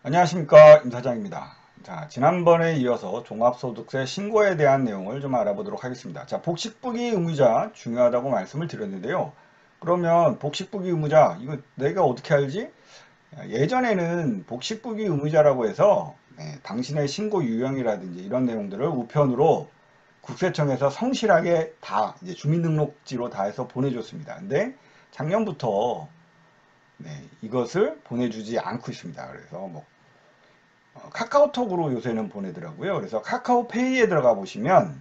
안녕하십니까, 임 사장입니다. 자, 지난번에 이어서 종합소득세 신고에 대한 내용을 좀 알아보도록 하겠습니다. 자, 복식부기 의무자 중요하다고 말씀을 드렸는데요. 그러면 복식부기 의무자 이거 내가 어떻게 알지? 예전에는 복식부기 의무자라고 해서 당신의 신고 유형이라든지 이런 내용들을 우편으로 국세청에서 성실하게 다 이제 주민등록지로 다 해서 보내줬습니다. 근데 작년부터 이것을 보내주지 않고 있습니다. 그래서 뭐 카카오톡으로 요새는 보내더라고요. 그래서 카카오페이에 들어가 보시면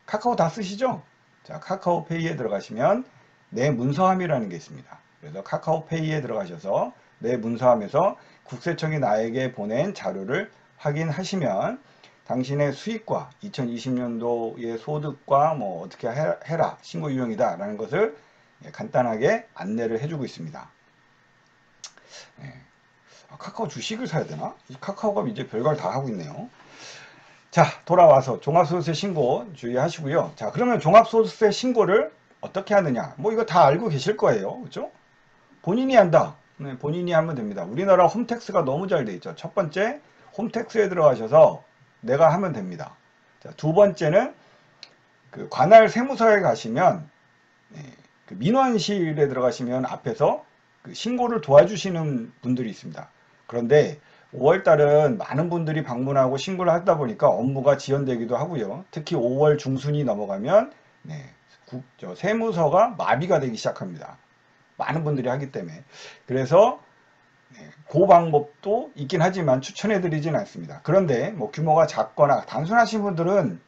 카카오 다 쓰시죠? 자, 카카오페이에 들어가시면 내 문서함이라는 게 있습니다. 그래서 카카오페이에 들어가셔서 내 문서함에서 국세청이 나에게 보낸 자료를 확인하시면 당신의 수익과 2020년도의 소득과 뭐 어떻게 해라 신고 유형이다 라는 것을 간단하게 안내를 해주고 있습니다. 카카오 주식을 사야 되나? 이 카카오가 이제 별걸 다 하고 있네요. 자, 돌아와서 종합소득세 신고 주의하시고요. 자, 그러면 종합소득세 신고를 어떻게 하느냐? 뭐 이거 다 알고 계실 거예요. 그렇죠? 본인이 한다. 네, 본인이 하면 됩니다. 우리나라 홈택스가 너무 잘 돼 있죠. 첫 번째, 홈택스에 들어가셔서 내가 하면 됩니다. 자, 두 번째는 그 관할 세무서에 가시면 그 민원실에 들어가시면 앞에서 그 신고를 도와주시는 분들이 있습니다. 그런데 5월달은 많은 분들이 방문하고 신고를 하다 보니까 업무가 지연되기도 하고요. 특히 5월 중순이 넘어가면 세무서가 마비가 되기 시작합니다. 많은 분들이 하기 때문에. 그래서 그 방법도 있긴 하지만 추천해 드리진 않습니다. 그런데 뭐 규모가 작거나 단순하신 분들은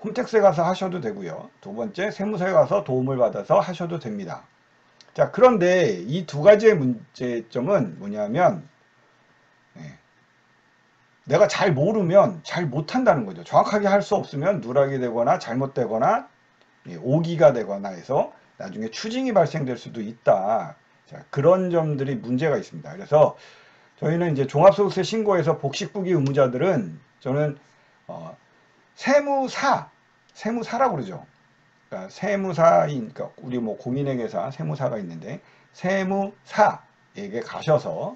홈택스에 가서 하셔도 되고요. 두 번째, 세무서에 가서 도움을 받아서 하셔도 됩니다. 자, 그런데 이 두 가지의 문제점은 뭐냐면 내가 잘 모르면 잘 못한다는 거죠. 정확하게 할 수 없으면 누락이 되거나 잘못되거나 오기가 되거나 해서 나중에 추징이 발생될 수도 있다. 자, 그런 점들이 문제가 있습니다. 그래서 저희는 이제 종합소득세 신고에서 복식부기 의무자들은 저는 세무사라고 그러죠. 그러니까 세무사인, 그러니까 우리 뭐 공인회계사 세무사가 있는데 세무사에게 가셔서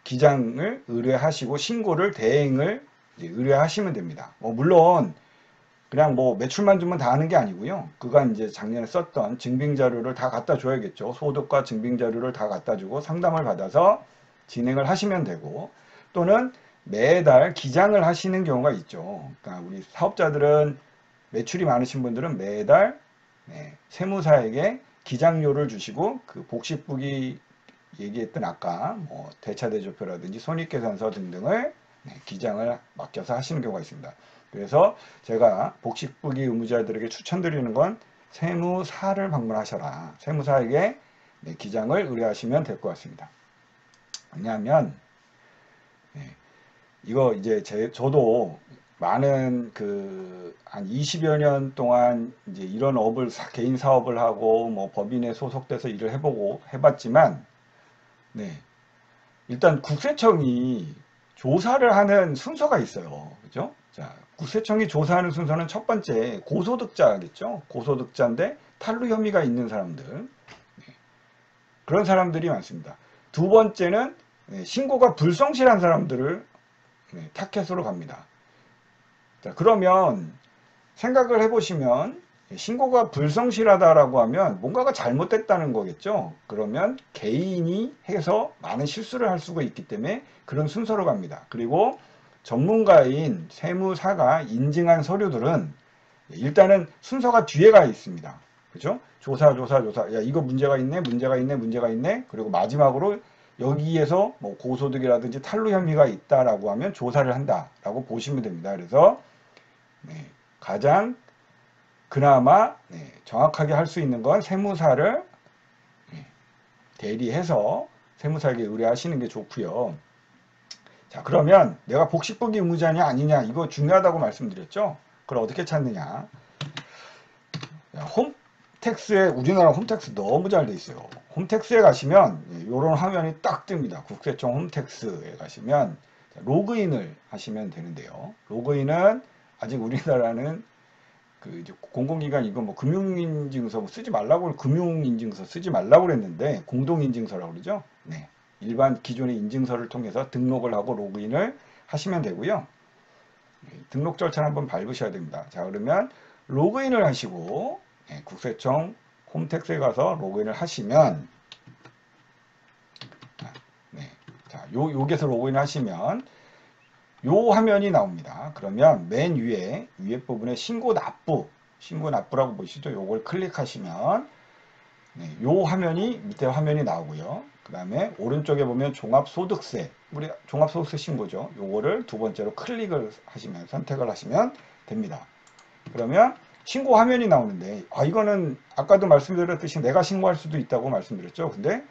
기장을 의뢰하시고 신고를 대행을 의뢰하시면 됩니다. 물론 그냥 뭐 매출만 주면 다 하는 게 아니고요. 그간 이제 작년에 썼던 증빙 자료를 다 갖다 줘야겠죠. 소득과 증빙 자료를 다 갖다 주고 상담을 받아서 진행을 하시면 되고, 또는 매달 기장을 하시는 경우가 있죠. 그러니까 우리 사업자들은 매출이 많으신 분들은 매달 세무사에게 기장료를 주시고 그 복식부기 얘기했던 아까 뭐 대차대조표라든지 손익계산서 등등을 기장을 맡겨서 하시는 경우가 있습니다. 그래서 제가 복식부기 의무자들에게 추천드리는 건 세무사를 방문하셔라. 세무사에게 기장을 의뢰하시면 될 것 같습니다. 왜냐하면 이거 이제 저도 많은 한 20여 년 동안 이제 이런 업을 개인 사업을 하고 뭐 법인에 소속돼서 일을 해봤지만 일단 국세청이 조사를 하는 순서가 있어요. 그죠? 자, 국세청이 조사하는 순서는 첫 번째 고소득자겠죠. 고소득자인데 탈루 혐의가 있는 사람들. 그런 사람들이 많습니다. 두 번째는 신고가 불성실한 사람들을 타켓으로 갑니다. 자, 그러면 생각을 해보시면 신고가 불성실하다라고 하면 뭔가가 잘못됐다는 거겠죠. 그러면 개인이 해서 많은 실수를 할 수가 있기 때문에 그런 순서로 갑니다. 그리고 전문가인 세무사가 인증한 서류들은 일단은 순서가 뒤에 가 있습니다. 그죠? 조사. 야, 이거 문제가 있네. 그리고 마지막으로 여기에서 뭐 고소득이라든지 탈루 혐의가 있다라고 하면 조사를 한다라고 보시면 됩니다. 그래서 가장 그나마 정확하게 할 수 있는 건 세무사를 대리해서 세무사에게 의뢰하시는 게 좋고요. 자, 그러면 내가 복식부기 의무자냐 아니냐 이거 중요하다고 말씀드렸죠. 그걸 어떻게 찾느냐. 홈택스에 우리나라 홈택스 너무 잘 돼 있어요. 홈택스에 가시면 이런 화면이 딱 뜹니다. 국세청 홈택스에 가시면 로그인을 하시면 되는데요. 로그인은 아직 우리나라는 이제 공공기관 이거 뭐 금융인증서 쓰지 말라고 금융인증서 쓰지 말라고 그랬는데 공동인증서라고 그러죠. 일반 기존의 인증서를 통해서 등록을 하고 로그인을 하시면 되고요. 등록 절차를 한번 밟으셔야 됩니다. 자, 그러면 로그인을 하시고 국세청 홈택스에 가서 로그인을 하시면 자, 여기서 로그인 하시면 요 화면이 나옵니다. 그러면 맨 위에 부분에 신고 납부라고 보시죠. 요걸 클릭하시면 요 화면이 밑에 화면이 나오고요. 그 다음에 오른쪽에 보면 종합소득세, 우리 종합소득세 신고죠. 요거를 두 번째로 클릭을 하시면 선택을 하시면 됩니다. 그러면 신고 화면이 나오는데 이거는 아까도 말씀드렸듯이 내가 신고할 수도 있다고 말씀드렸죠. 근데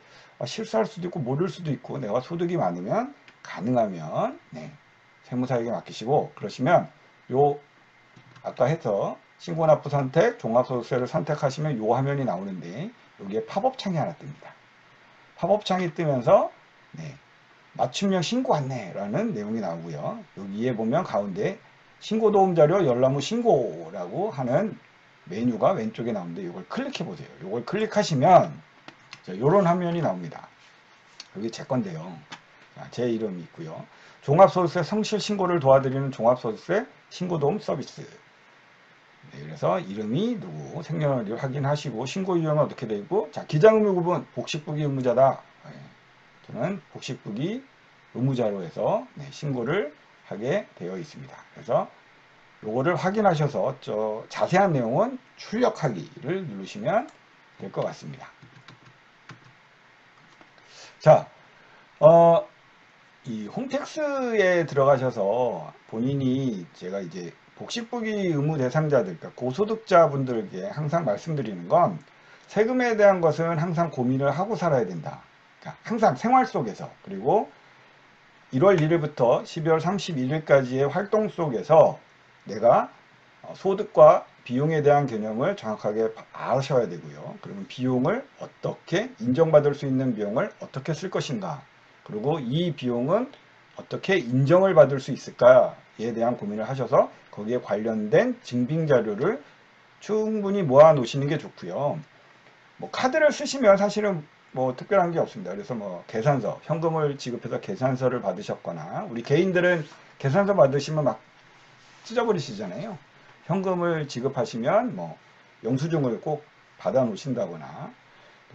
실수할 수도 있고 모를 수도 있고 내가 소득이 많으면 가능하면 세무사에게 맡기시고 그러시면 요 아까 해서 신고납부 선택, 종합소득세를 선택하시면 요 화면이 나오는데 여기에 팝업 창이 하나 뜹니다. 팝업 창이 뜨면서 맞춤형 신고 안내라는 내용이 나오고요. 여기에 보면 가운데 신고도움자료 열나무 신고라고 하는 메뉴가 왼쪽에 나오는데 이걸 클릭해 보세요. 이걸 클릭하시면 이런 화면이 나옵니다. 여기 제 건데요. 제 이름이 있고요. 종합소득세 성실 신고를 도와드리는 종합소득세 신고도움 서비스. 그래서 이름이 누구, 생년월일 확인하시고 신고 유형은 어떻게 되고, 자, 기장의무 구분 복식부기 의무자다. 저는 복식부기 의무자로 해서 신고를 하게 되어 있습니다. 그래서 요거를 확인하셔서 자세한 내용은 출력하기를 누르시면 될 것 같습니다. 자, 이 홈택스에 들어가셔서 본인이 제가 이제 복식부기 의무 대상자들, 그러니까 고소득자분들에게 항상 말씀드리는 건 세금에 대한 것은 항상 고민을 하고 살아야 된다. 그러니까 항상 생활 속에서, 그리고 1월 1일부터 12월 31일까지의 활동 속에서 내가 소득과 비용에 대한 개념을 정확하게 아셔야 되고요. 그러면 비용을 어떻게, 인정받을 수 있는 비용을 어떻게 쓸 것인가, 그리고 이 비용은 어떻게 인정을 받을 수 있을까에 대한 고민을 하셔서 거기에 관련된 증빙 자료를 충분히 모아 놓으시는 게 좋고요. 뭐 카드를 쓰시면 사실은 뭐 특별한 게 없습니다. 그래서 뭐 계산서, 현금을 지급해서 계산서를 받으셨거나, 우리 개인들은 계산서 받으시면 막 찢어버리시잖아요. 현금을 지급하시면 뭐 영수증을 꼭 받아 놓으신다거나,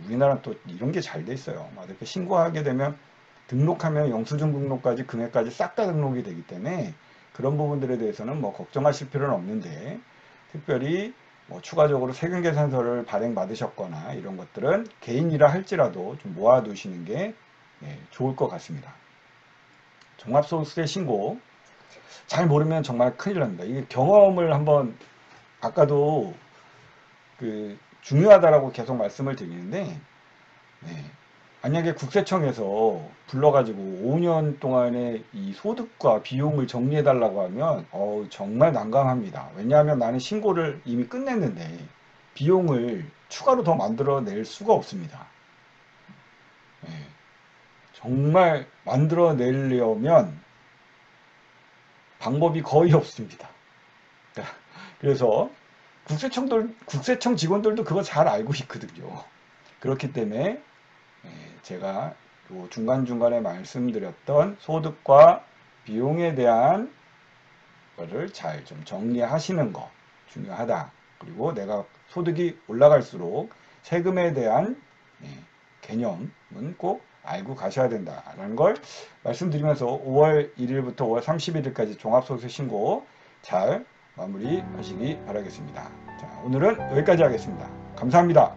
우리나라는 또 이런 게 잘 돼 있어요. 막 이렇게 신고하게 되면 등록하면 영수증 등록까지 금액까지 싹 다 등록이 되기 때문에 그런 부분들에 대해서는 뭐 걱정하실 필요는 없는데, 특별히 뭐 추가적으로 세금계산서를 발행받으셨거나 이런 것들은 개인이라 할지라도 좀 모아두시는 게 좋을 것 같습니다. 종합소득세 신고 잘 모르면 정말 큰일 납니다. 이게 경험을 한번, 아까도 중요하다라고 계속 말씀을 드리는데, 만약에 국세청에서 불러가지고 5년 동안의 이 소득과 비용을 정리해달라고 하면 정말 난감합니다. 왜냐하면 나는 신고를 이미 끝냈는데 비용을 추가로 더 만들어낼 수가 없습니다. 정말 만들어내려면 방법이 거의 없습니다. 그래서 국세청 직원들도 그거 잘 알고 있거든요. 그렇기 때문에 제가 중간중간에 말씀드렸던 소득과 비용에 대한 거를 잘 좀 정리하시는 거 중요하다. 그리고 내가 소득이 올라갈수록 세금에 대한 개념은 꼭 알고 가셔야 된다라는 걸 말씀드리면서 5월 1일부터 5월 31일까지 종합소득세 신고 잘 마무리하시기 바라겠습니다. 자, 오늘은 여기까지 하겠습니다. 감사합니다.